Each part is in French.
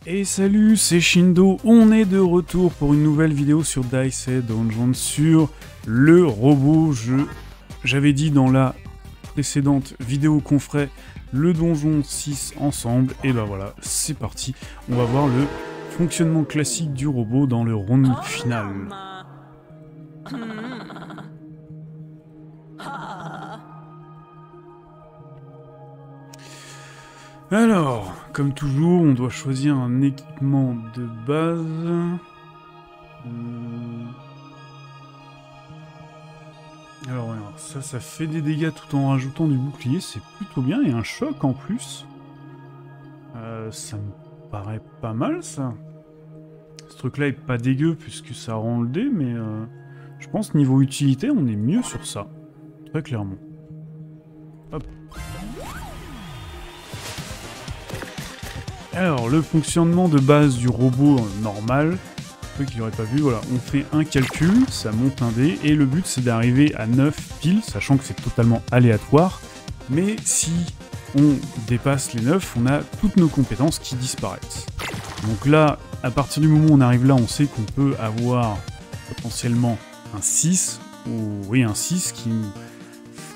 Et salut, c'est Shindo, on est de retour pour une nouvelle vidéo sur Dicey Donjon sur le robot. J'avais dit dans la précédente vidéo qu'on ferait le donjon 6 ensemble, et ben voilà, c'est parti. On va voir le fonctionnement classique du robot dans le round final. Alors, comme toujours, on doit choisir un équipement de base. Alors, ça fait des dégâts tout en rajoutant du bouclier, c'est plutôt bien, et un choc en plus. Ça me paraît pas mal, ça. Ce truc-là est pas dégueu, puisque ça rend le dé, mais je pense niveau utilité, on est mieux sur ça. Très clairement. Hop. Alors, le fonctionnement de base du robot normal, ceux qui l'auraient pas vu, voilà, on fait un calcul, ça monte un dé, et le but c'est d'arriver à 9 piles, sachant que c'est totalement aléatoire, mais si on dépasse les 9, on a toutes nos compétences qui disparaissent. Donc là, à partir du moment où on arrive là, on sait qu'on peut avoir potentiellement un 6, ou oui, un 6 qui nous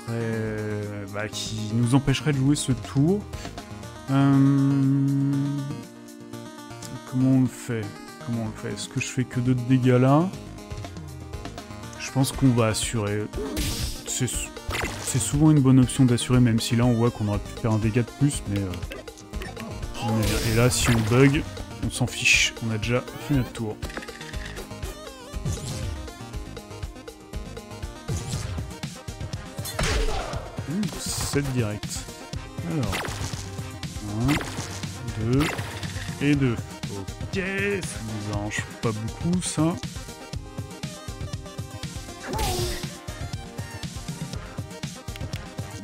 ferait, qui nous empêcherait de jouer ce tour. Comment on le fait? Est-ce que je fais que 2 de dégâts là? Je pense qu'on va assurer. C'est souvent une bonne option d'assurer, même si là on voit qu'on aurait pu faire un dégât de plus, mais... Et là, si on bug, on s'en fiche. On a déjà fait notre tour. Ouh, 7 direct. Alors... 1, 2 et 2. Ok, ça nous arrange pas beaucoup ça.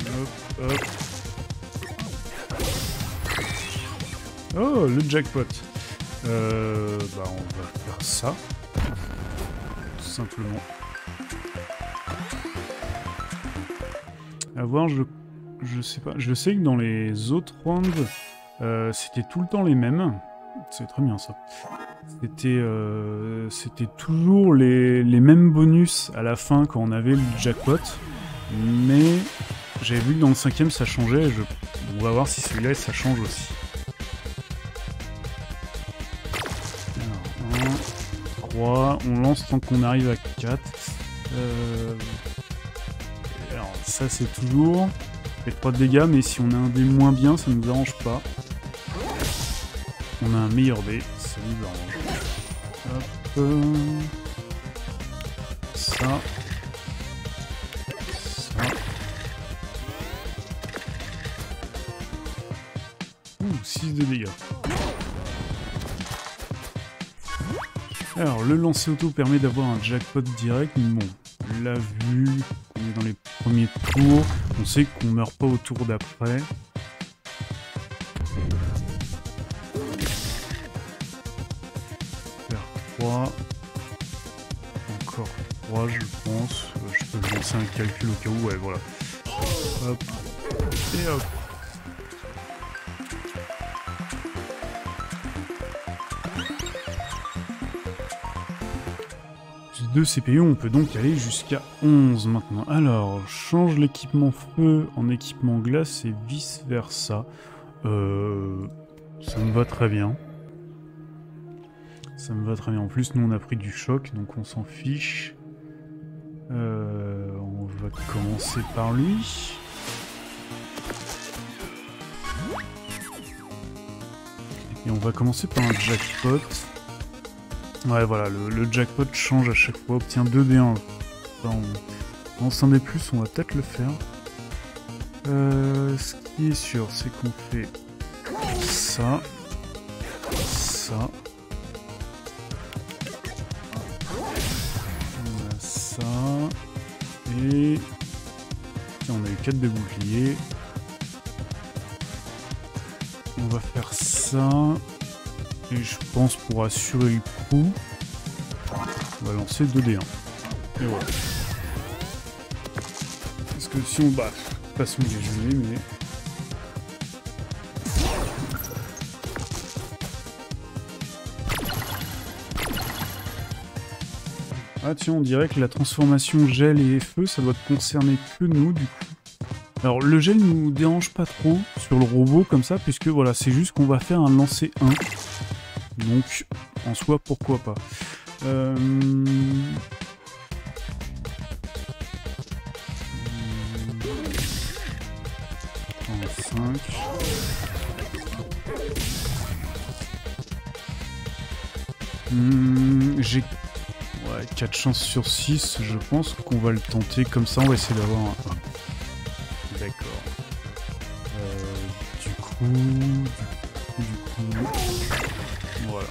Hop, hop. Oh, le jackpot. On va faire ça. Tout simplement. À voir, je sais pas. Je sais que dans les autres rounds, c'était tout le temps les mêmes. C'est très bien ça. C'était toujours les mêmes bonus à la fin quand on avait le jackpot. Mais j'avais vu que dans le 5ème ça changeait. On va voir si celui-là ça change aussi. Alors, 1, 3. On lance tant qu'on arrive à 4. Alors ça c'est toujours... fait 3 de dégâts, mais si on a un dé moins bien, ça nous arrange pas. On a un meilleur dé, ça nous arrange. Hop. Ça. Ça. Ouh, 6 de dégâts. Alors, le lancer auto permet d'avoir un jackpot direct, mais bon, la vue, on est dans les premiers tours, on sait qu'on meurt pas au tour d'après. Faire 3. Encore 3, je pense. Je peux lancer un calcul au cas où, ouais, voilà. Hop. Et hop. Plus 2 CPU, on peut donc aller jusqu'à 11 maintenant. Alors, change l'équipement feu en équipement glace et vice versa. Ça me va très bien. Ça me va très bien. En plus, nous on a pris du choc, donc on s'en fiche. On va commencer par lui. Et on va commencer par un jackpot. Ouais, voilà, le jackpot change à chaque fois, obtient 2d1. Enfin, en 5d+, on va peut-être le faire. Ce qui est sûr, c'est qu'on fait ça, ça. On a ça, et... Tiens, on a eu 4 de bouclier. On va faire ça. Et je pense pour assurer le coup, on va lancer 2d1. Et voilà. Parce que si on bat, façon déjeuner, mais... Ah tiens, on dirait que la transformation gel et feu, ça doit te concerner que nous, du coup. Alors, le gel nous dérange pas trop sur le robot, comme ça, puisque, voilà, c'est juste qu'on va faire un lancer 1. Donc, en soi, pourquoi pas. 5. J'ai 4 chances sur 6, je pense qu'on va le tenter comme ça, on va essayer d'avoir un 1. D'accord. Du coup... Voilà.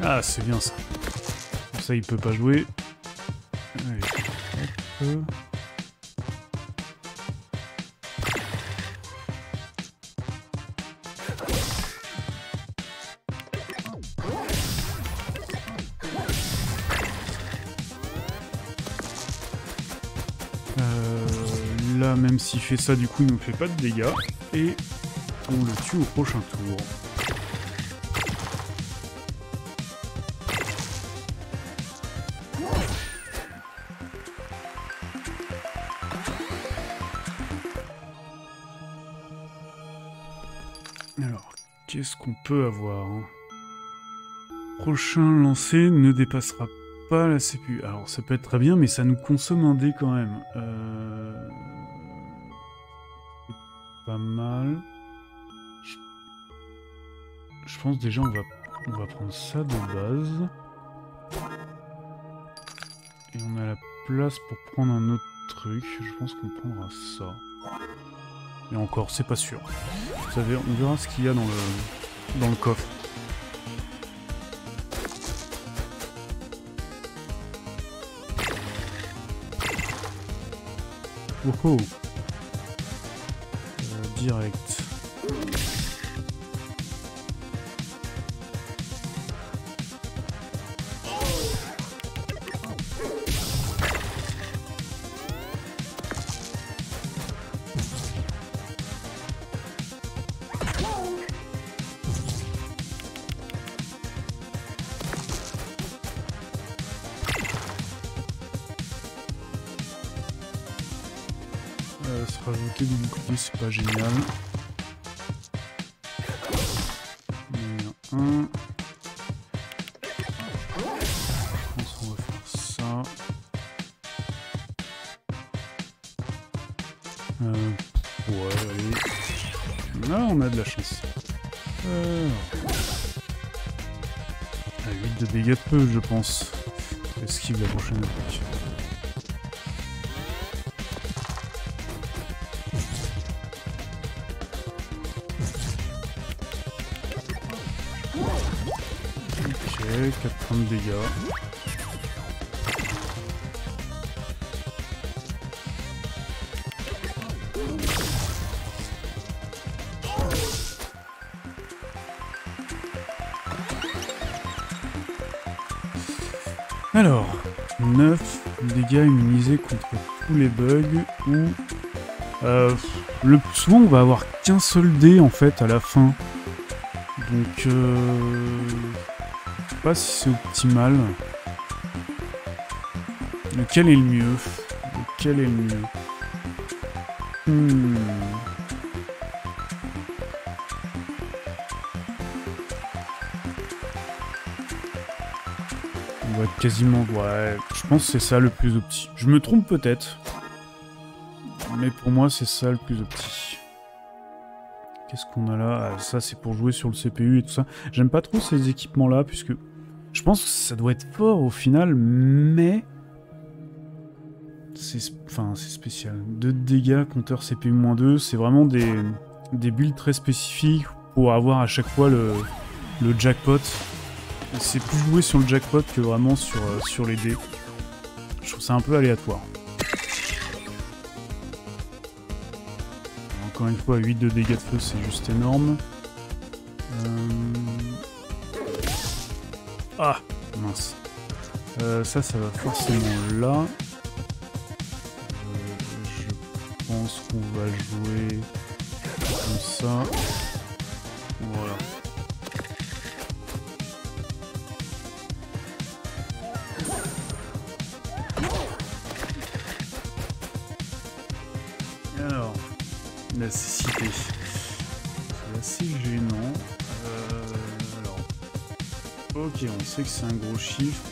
Ah, c'est bien ça. Comme ça, il peut pas jouer. Allez, hop. Là, même s'il fait ça, du coup, il nous fait pas de dégâts. Et on le tue au prochain tour. Alors, qu'est-ce qu'on peut avoir, hein? Prochain lancé ne dépassera pas la CPU. Alors, ça peut être très bien, mais ça nous consomme un dé quand même. Pas mal. Je pense déjà on va prendre ça de base. Et on a la place pour prendre un autre truc. Je pense qu'on prendra ça. Et encore, c'est pas sûr. Vous savez, on verra ce qu'il y a dans le coffre. Oh oh. Direct. Se rajouter du bouclier, c'est pas génial. Il y en a un. Je pense qu'on va faire ça. Ouais, allez. Là, on a de la chance. 8 de dégâts de peu, je pense. Esquive la prochaine attaque. Ok, 4 points de dégâts. Alors, 9 dégâts immunisés contre tous les bugs ou... souvent on va avoir qu'un seul dé en fait à la fin. Donc je sais pas si c'est optimal. Lequel est le mieux? Lequel est le mieux? On va être quasiment... Ouais, je pense que c'est ça le plus opti. Je me trompe peut-être. Mais pour moi, c'est ça le plus opti. Qu'est-ce qu'on a là? Ah, ça, c'est pour jouer sur le CPU et tout ça. J'aime pas trop ces équipements-là, puisque... Je pense que ça doit être fort au final, mais... Enfin, c'est spécial. 2 dégâts, compteur CPU-2, c'est vraiment des builds très spécifiques pour avoir à chaque fois le jackpot. C'est plus joué sur le jackpot que vraiment sur les dés. Je trouve ça un peu aléatoire. Encore une fois, 8 de dégâts de feu, c'est juste énorme. Ah, mince. Ça va forcément là. Je pense qu'on va jouer comme ça. Voilà. La cécité. C'est assez gênant. Alors. Ok, on sait que c'est un gros chiffre.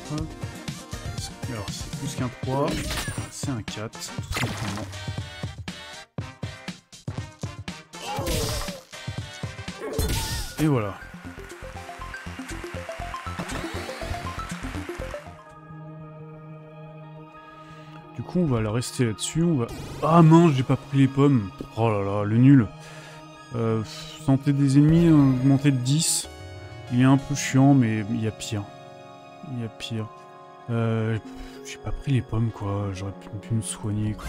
Alors, c'est plus qu'un 3. C'est un 4, tout simplement. Et voilà. Du coup, on va la rester là-dessus. On va... Ah mince, j'ai pas pris les pommes. Oh là là, le nul. Santé des ennemis augmentée de 10. Il est un peu chiant, mais il y a pire. Il y a pire. J'ai pas pris les pommes, quoi. J'aurais pu me soigner, quoi.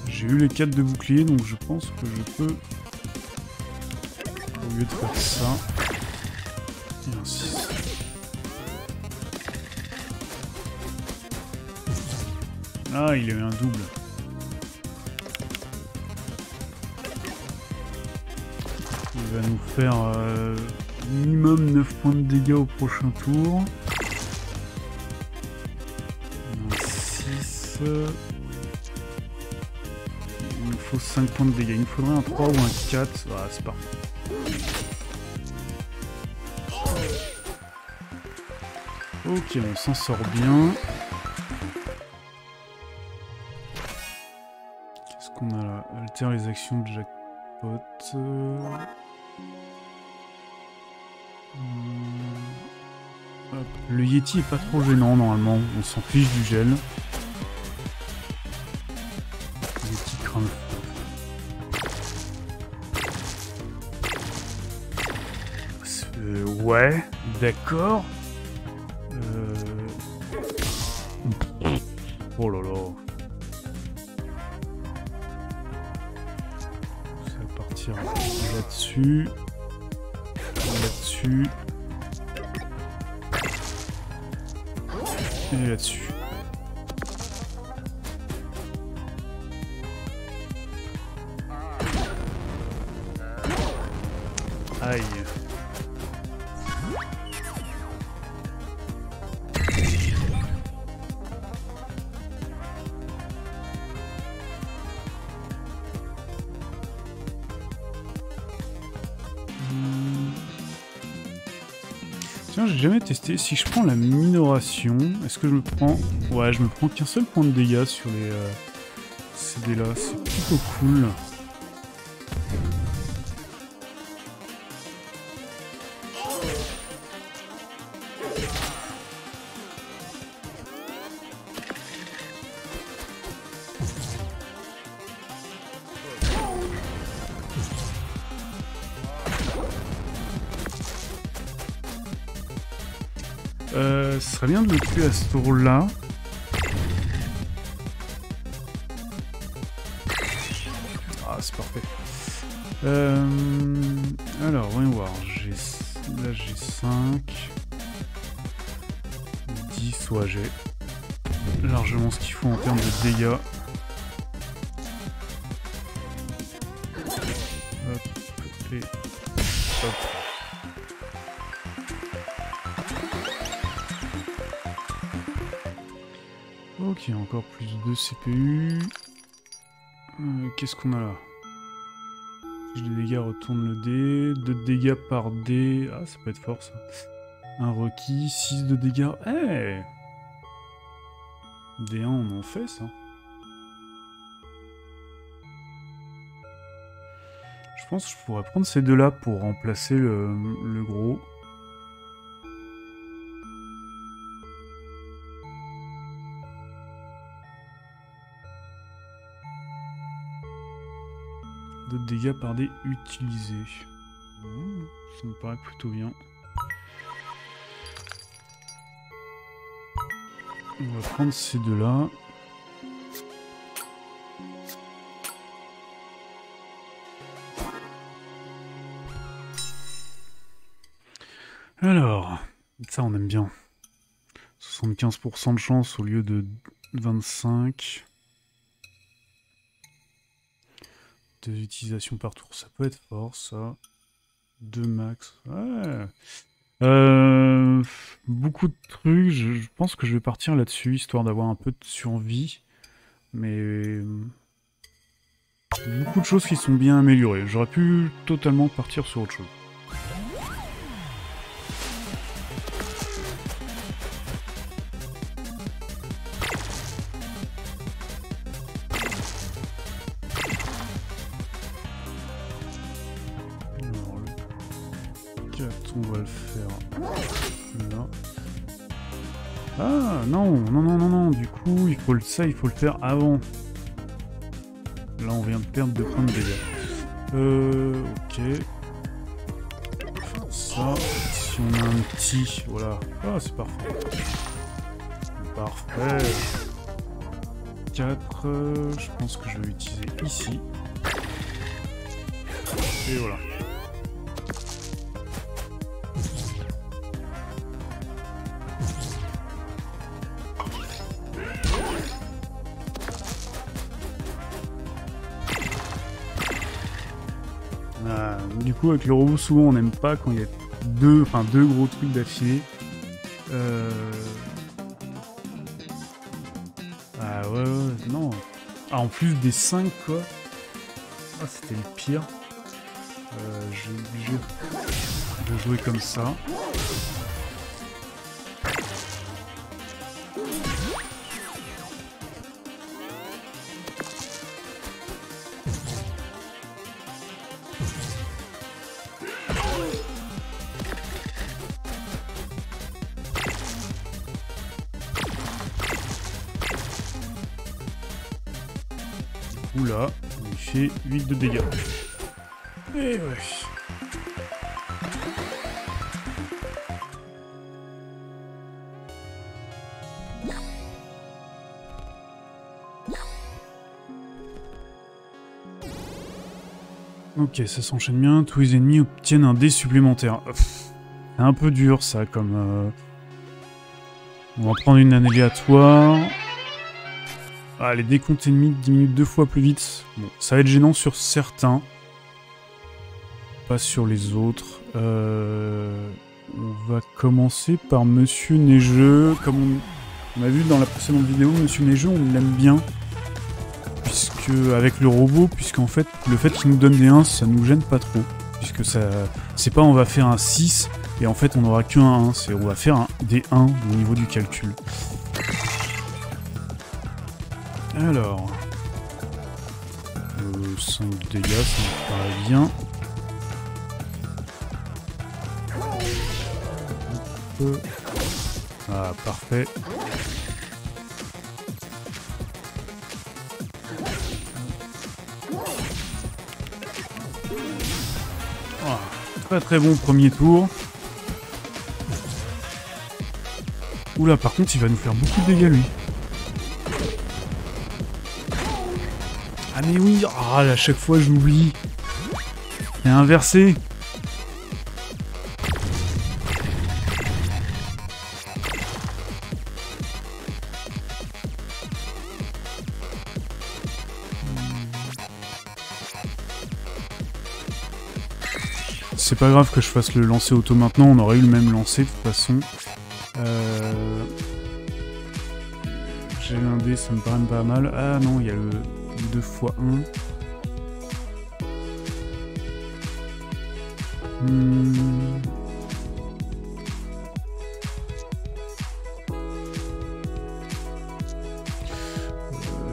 J'ai eu les 4 de bouclier, donc je pense que je peux, au lieu de faire ça, et un 6. Ah, il a eu un double. Il va nous faire minimum 9 points de dégâts au prochain tour. Un 6... Il me faut 5 points de dégâts. Il me faudrait un 3 ou un 4. Voilà, c'est parfait. Ok, on s'en sort bien. Qu'est-ce qu'on a là? Alter les actions de jackpot. Hop. Le Yeti est pas trop gênant normalement. On s'en fiche du gel. Le Yeti craint le feu. Ouais, d'accord. Oh là là. Ça va partir là-dessus. Là-dessus. Et là-dessus. Aïe. Tiens, j'ai jamais testé. Si je prends la minoration, est-ce que je me prends... Ouais, je me prends qu'un seul point de dégâts sur les CD là. C'est plutôt cool. Ce serait bien de le tuer à ce tour-là. Ah, c'est parfait. Alors, voyons voir. Là, j'ai 5. 10, ouais, j'ai largement ce qu'il faut en termes de dégâts. Hop, et hop. Ok, encore plus de CPU. Qu'est-ce qu'on a là? Si les dégâts retourne le dé. 2 de dégâts par dé. Ah, ça peut être fort ça. Un requis, 6 de dégâts. Eh hey, D1, on en fait ça. Je pense que je pourrais prendre ces deux-là pour remplacer le gros. De dégâts par dé utilisés. Ça me paraît plutôt bien. On va prendre ces deux-là. Alors, ça on aime bien. 75% de chance au lieu de 25. 2 utilisations par tour, ça peut être fort, ça. 2 max. Ouais. Beaucoup de trucs, je pense que je vais partir là-dessus, histoire d'avoir un peu de survie. Mais... beaucoup de choses qui sont bien améliorées. J'aurais pu totalement partir sur autre chose. Alors, le 4, on va le faire là. Ah non, non, non, non, non, du coup, il faut le faire avant. Là, on vient de perdre 2 points de dégâts. Ok. Ça, si on a un petit, voilà. Ah, c'est parfait. Parfait. 4, je pense que je vais utiliser ici. Et voilà. Du coup, avec le robot, souvent on n'aime pas quand il y a deux gros trucs d'affilée. Ah ouais, non. Ah, en plus des 5 quoi. Ah, c'était le pire. J'ai obligé de jouer comme ça. Oula, il fait 8 de dégâts. Et ouais. Ok, ça s'enchaîne bien. Tous les ennemis obtiennent un dé supplémentaire. C'est un peu dur ça comme... On va prendre une aléatoire. Ah, les décomptes ennemis diminuent 2 fois plus vite. Bon, ça va être gênant sur certains. Pas sur les autres. On va commencer par Monsieur Neigeux. Comme on a vu dans la précédente vidéo, Monsieur Neigeux, on l'aime bien. Puisque, avec le robot, puisqu'en fait, le fait qu'il nous donne des 1, ça nous gêne pas trop. Puisque ça... c'est pas on va faire un 6, et en fait on n'aura qu'un 1. C'est on va faire des 1 au niveau du calcul. Alors, 5 dégâts, ça me paraît bien. Ah, parfait. Oh, très très bon premier tour. Oula, par contre, il va nous faire beaucoup de dégâts, lui. Ah mais oui, ah, à chaque fois je l'oublie. Il est inversé. C'est pas grave que je fasse le lancer auto maintenant, on aurait eu le même lancer de toute façon. J'ai un dé, ça me paraît pas mal. Ah non, il y a le 2 x 1.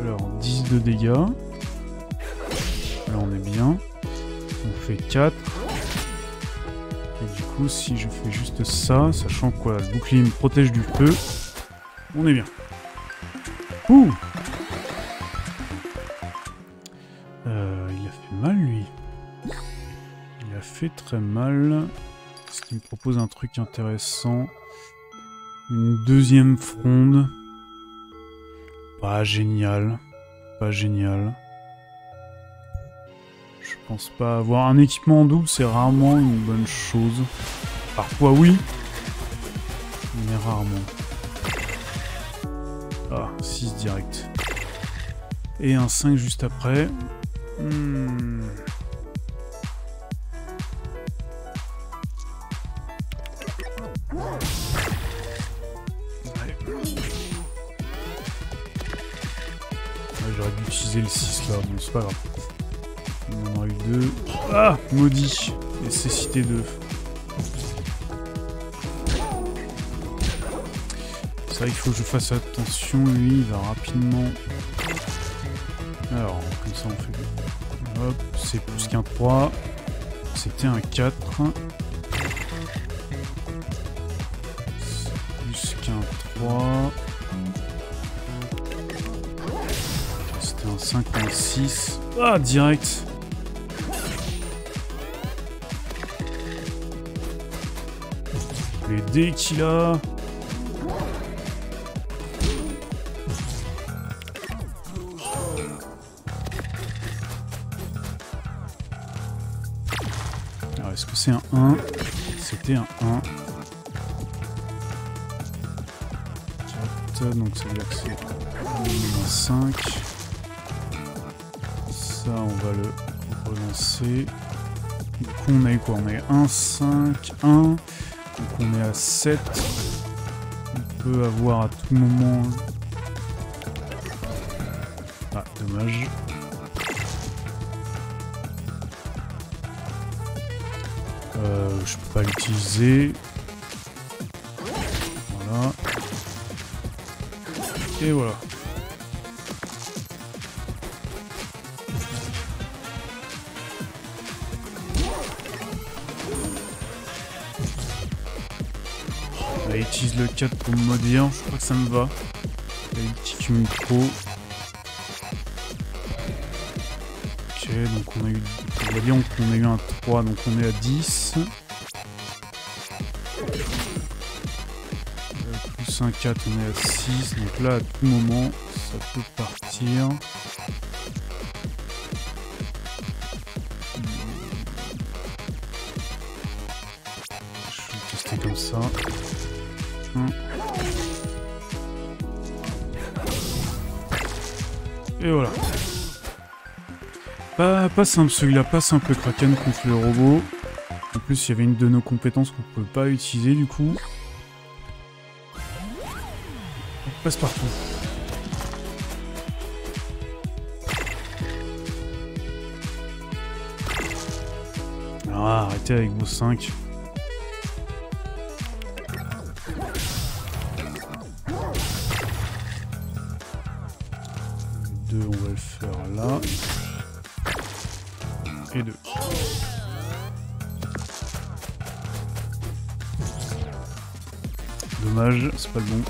Alors, 10 de dégâts. Là, on est bien. On fait 4. Et du coup, si je fais juste ça, sachant que quoi, le bouclier me protège du feu, on est bien. Ouh! Il a fait mal, lui. Il a fait très mal. Ce qui me propose un truc intéressant. Une deuxième fronde. Pas génial. Pas génial. Je pense pas avoir un équipement en double, c'est rarement une bonne chose. Parfois oui, mais rarement. Ah, 6 direct. Et un 5 juste après. utiliser le 6 là, bon c'est pas grave. On en a eu 2. Ah, maudit. Nécessité 2. C'est vrai qu'il faut que je fasse attention, lui il va rapidement... Alors, comme ça on fait... Hop, c'est plus qu'un 3. C'était un 4. C'est plus qu'un 3. C'était un 5, un 6. Ah, direct. Les dés qu'il a. Alors, est-ce que c'est un 1? C'était un 1. 4, donc ça veut dire que c'est un 5. Ça, on va le relancer. Du coup, on a eu quoi? On a eu 1, 5, 1. Donc on est à 7. On peut avoir à tout moment... Ah, dommage. Je peux pas l'utiliser. Voilà. Et voilà. Là, utilise le 4 pour me maudire. Je crois que ça me va. Il y a une petite cumule trop. Ok, donc on a eu... On va dire qu'on a eu un 3, donc on est à 10. Plus un 4, on est à 6. Donc là, à tout moment, ça peut partir. Je vais tester comme ça. Et voilà. Pas simple celui-là, pas simple Kraken contre le robot. En plus, il y avait une de nos compétences qu'on ne peut pas utiliser du coup. On passe partout. Ah, arrêtez avec vos 5. Le 2, on va le faire là. Et 2. Dommage, c'est pas le bon.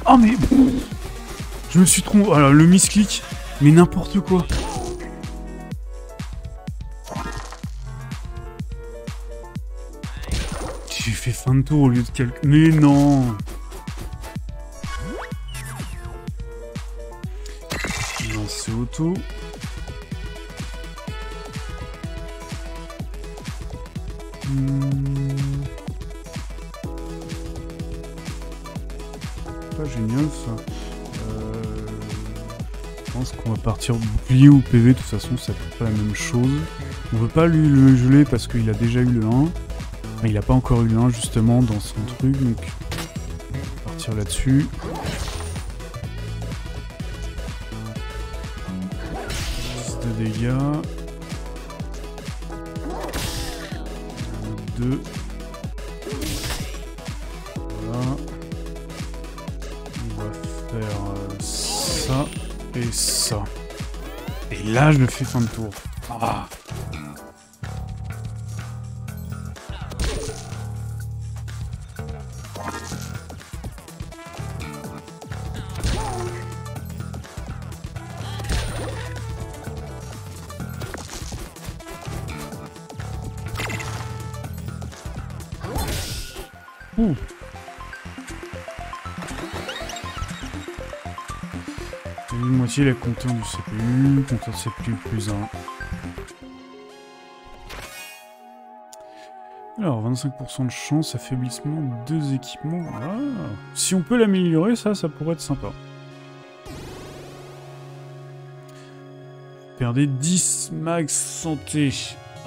Oh mais... Je me suis trompé. Alors le misclick, mais n'importe quoi. J'ai fait fin de tour au lieu de calculer. Mais non. Non, c'est auto. Pas génial ça. Je pense qu'on va partir bouclier ou PV, de toute façon ça fait pas la même chose. On veut pas lui le geler parce qu'il a déjà eu le 1. Enfin, il a pas encore eu le 1 justement dans son truc, donc on va partir là-dessus. De dégâts. 2. Voilà. On va faire ça et ça. Et là, je me fais fin de tour. Ah. Ouh. Une moitié la compteur du CPU, compteur CPU plus 1. Alors, 25% de chance, affaiblissement, 2 équipements. Ah. Si on peut l'améliorer, ça pourrait être sympa. Perdez 10 max santé.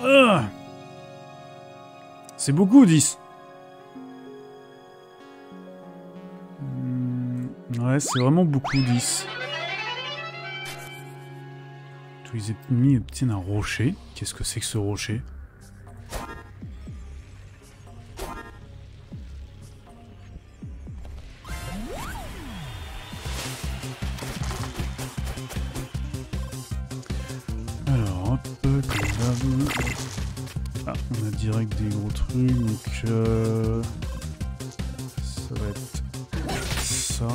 Ah. C'est beaucoup, 10. Ouais, c'est vraiment beaucoup, 10. Tous les ennemis obtiennent un rocher. Qu'est-ce que c'est que ce rocher? Alors, hop, comme d'hab. Ah, on a direct des gros trucs, donc ça va être ça.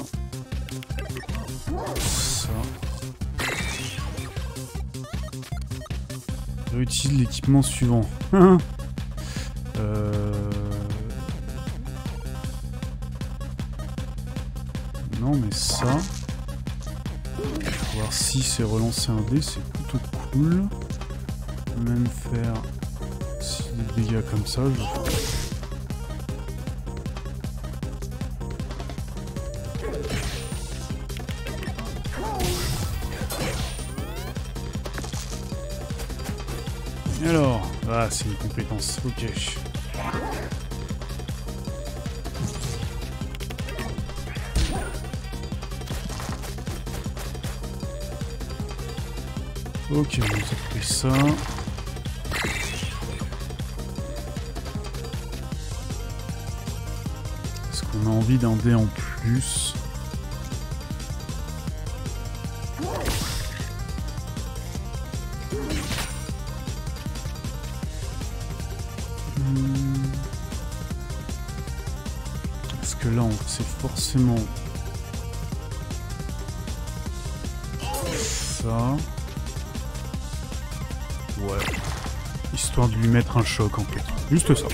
Ça. Je réutilise l'équipement suivant. Non, mais ça. Voir si c'est relancer un dé, c'est plutôt cool. Même faire des dégâts comme ça, je... Et alors, ah, c'est une compétence, ok. Ok, on a pris ça. Est-ce qu'on a envie d'un dé en plus? Parce que là, c'est forcément ça. Ouais. Histoire de lui mettre un choc en fait. Juste ça.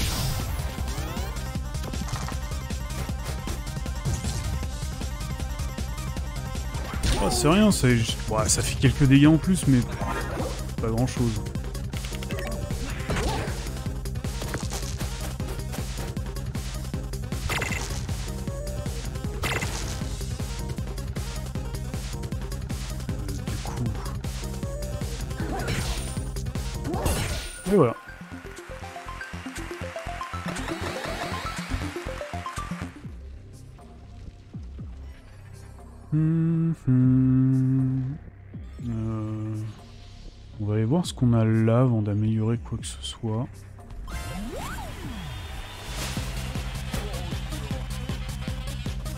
Oh, c'est rien, ça, ouais, ça fait quelques dégâts en plus, mais pas grand chose. Et voilà. On va aller voir ce qu'on a là avant d'améliorer quoi que ce soit.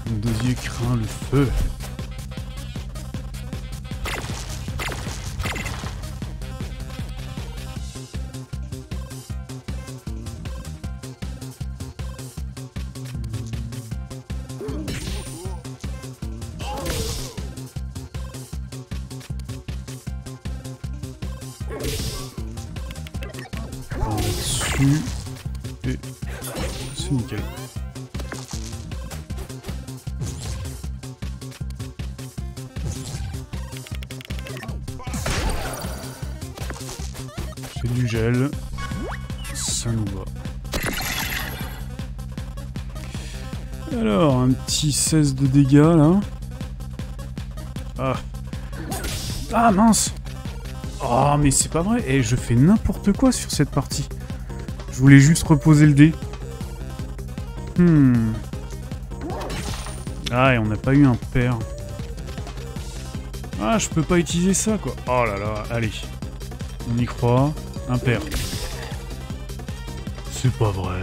Le dosier craint le feu. Là-dessus. Et c'est nickel. C'est du gel. Ça nous va. Alors, un petit 16 de dégâts là. Ah. Ah mince! Oh mais c'est pas vrai, et je fais n'importe quoi sur cette partie. Je voulais juste reposer le dé. Ah, et on n'a pas eu un pair. Ah, je peux pas utiliser ça, quoi. Oh là là, allez. On y croit. Un pair. C'est pas vrai.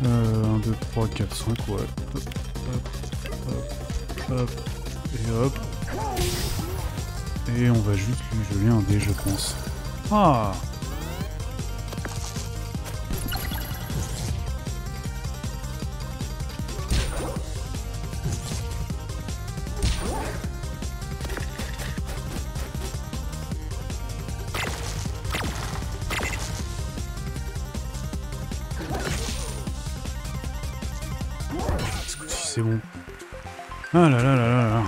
Euh, 1, 2, 3, 4, 5, ouais. Hop, hop, hop, hop, et hop. Et on va juste lui geler un dé, je pense. Ah! C'est bon. Ah là là là là là.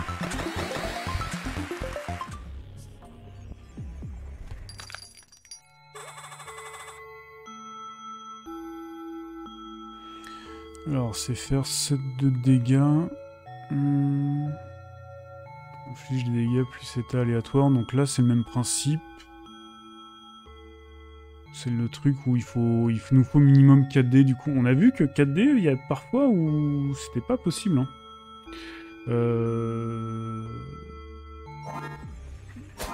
Alors, c'est faire 7 de dégâts. Inflige des dégâts plus c'est aléatoire. Donc là, c'est le même principe. C'est le truc où il nous faut minimum 4D. Du coup, on a vu que 4D, il y a parfois où c'était pas possible. Hein.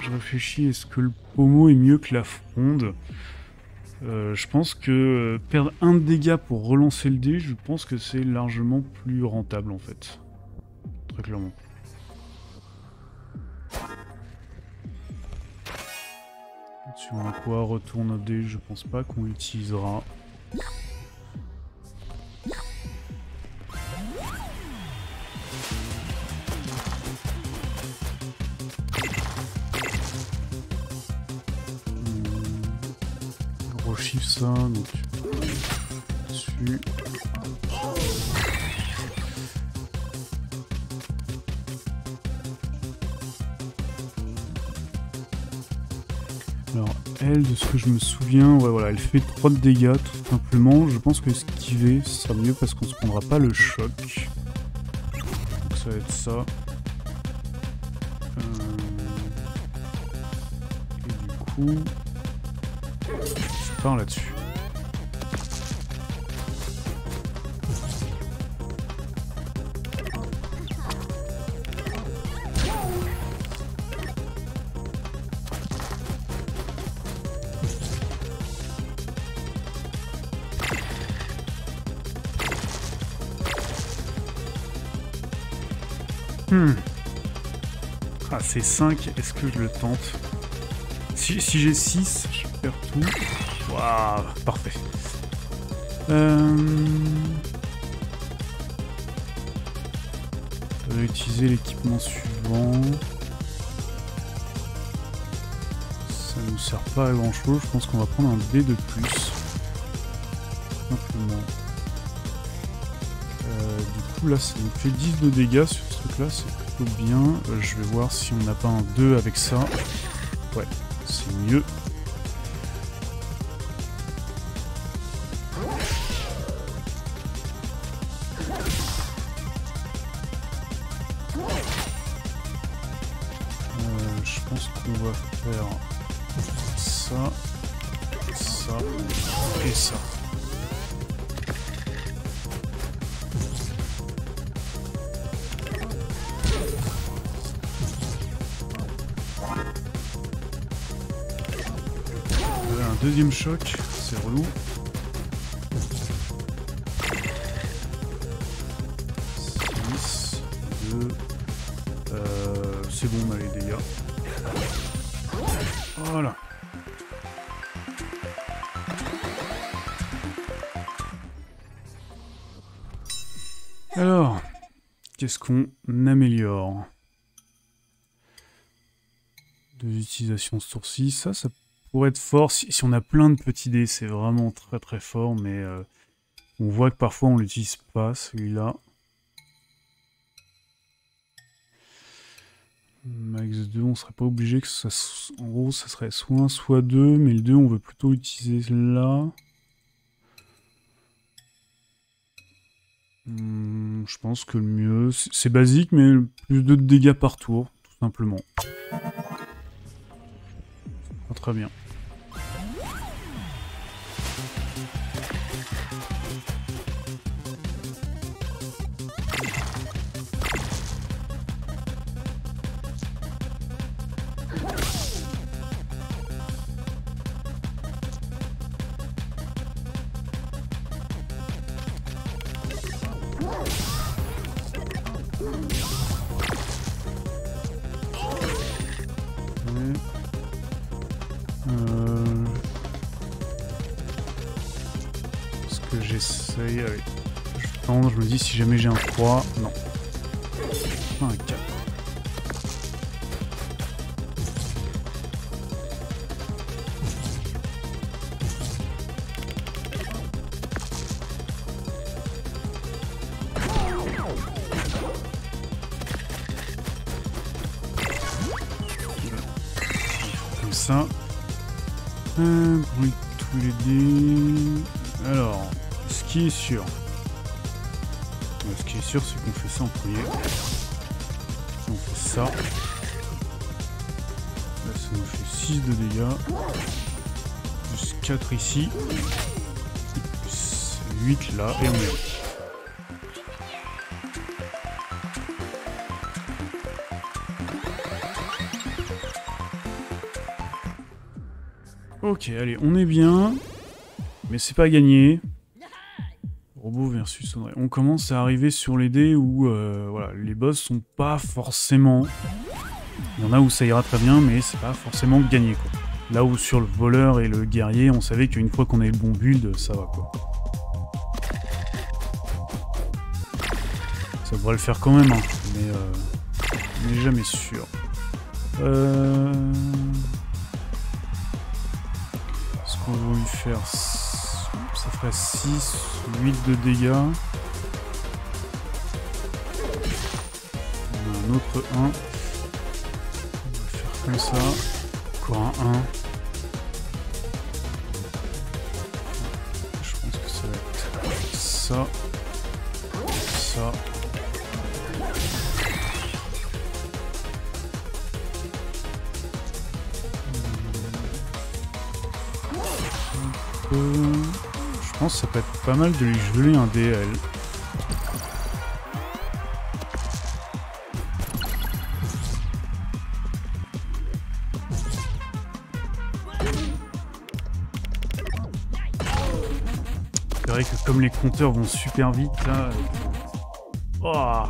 Je réfléchis, est-ce que le pommeau est mieux que la fronde? Je pense que perdre un dégât pour relancer le dé, je pense que c'est largement plus rentable en fait. Très clairement. Là-dessus on a quoi? Retourne au dé, je pense pas qu'on l'utilisera. Chiffre ça, donc dessus. Alors elle, de ce que je me souviens, ouais, voilà, elle fait 3 de dégâts tout simplement. Je pense que esquiver ça sera mieux parce qu'on se prendra pas le choc. Donc ça va être ça. Et du coup... là-dessus. Ah, c'est 5, est-ce que je le tente? Si j'ai 6, je perds tout. Waouh, parfait. On va utiliser l'équipement suivant. Ça ne nous sert pas à grand chose. Je pense qu'on va prendre un dé de plus. Simplement. Du coup là ça nous fait 10 de dégâts sur ce truc là, c'est plutôt bien. Je vais voir si on n'a pas un 2 avec ça. Ouais, c'est mieux. Je pense qu'on va faire ça, ça et ça. Un deuxième choc, c'est relou. 6, 2, c'est bon, on a les dégâts. Voilà. Alors, qu'est-ce qu'on améliore? Deux utilisations sourcils, ça pourrait être fort. Si on a plein de petits dés, c'est vraiment très très fort, mais on voit que parfois on l'utilise pas, celui-là. Max 2, on serait pas obligé que ça... En gros, ça serait soit 1, soit 2, mais le 2, on veut plutôt utiliser là. Je pense que le mieux... C'est basique, mais plus de dégâts par tour, tout simplement. Pas très bien. Ce que j'essaye avec... Je tente, je me dis si jamais j'ai un 3, non. Un 4. Comme ça. Brûle tous les dés. Alors, ce qui est sûr. Ce qui est sûr, c'est qu'on fait ça en premier. Si on fait ça. Là, ça nous fait 6 de dégâts. Plus 4 ici. Plus 8 là. Et on est... Ok, allez, on est bien. Mais c'est pas gagné. Robot versus Audrey. On commence à arriver sur les dés où voilà, les boss sont pas forcément... Il y en a où ça ira très bien, mais c'est pas forcément gagné, quoi. Là où sur le voleur et le guerrier, on savait qu'une fois qu'on avait le bon build, ça va, quoi. Ça devrait le faire quand même, hein, mais on n'est jamais sûr. Ce qu'on va lui faire... Ça ferait 6, 8 de dégâts. On a un autre 1. On va faire comme ça. Encore un 1. Je pense que ça va être ça. Ça. Je pense que ça peut être pas mal de lui geler un DL. C'est vrai que comme les compteurs vont super vite là... Oh.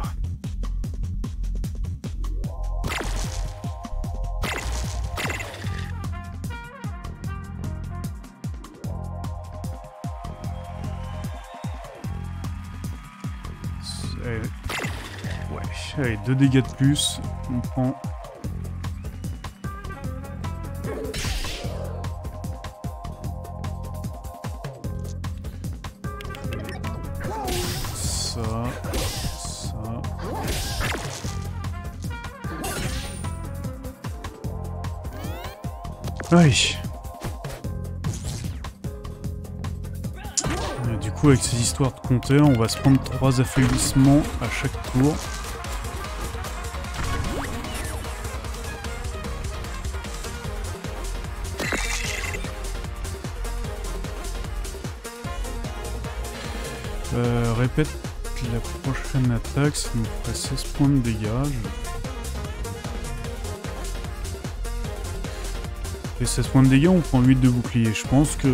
Ouais, allez, 2 dégâts de plus, on prend. Ça. Oui. Du coup, avec ces histoires de compteurs, on va se prendre 3 affaiblissements à chaque tour. Répète la prochaine attaque, ça nous ferait 16 points de dégâts. Les 16 points de dégâts, on prend 8 de bouclier. Je pense que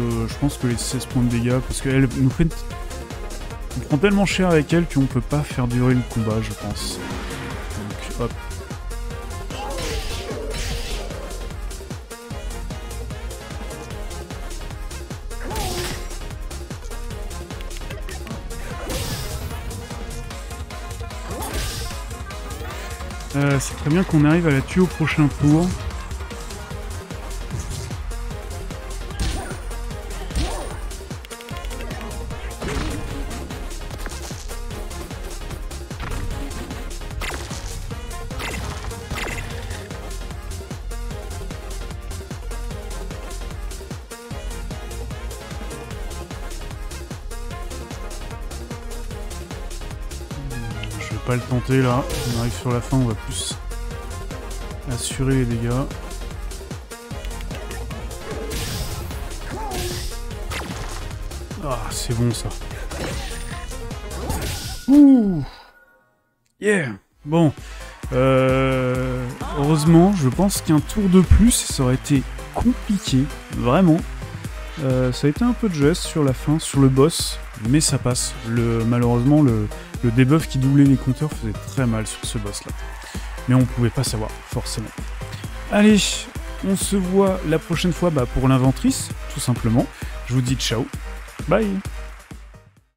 les 16 points de dégâts, parce qu'elle nous fait... On prend tellement cher avec elle qu'on peut pas faire durer le combat, je pense. Donc, hop. C'est très bien qu'on arrive à la tuer au prochain tour. Pas le tenter là, on arrive sur la fin, on va plus assurer les dégâts. Ah, c'est bon ça. Ouh. Yeah. Bon. Heureusement, je pense qu'un tour de plus, ça aurait été compliqué, vraiment. Ça a été un peu de geste sur la fin, sur le boss, mais ça passe. Malheureusement, le debuff qui doublait les compteurs faisait très mal sur ce boss là. Mais on pouvait pas savoir, forcément. Allez, on se voit la prochaine fois pour l'inventrice, tout simplement. Je vous dis ciao, bye.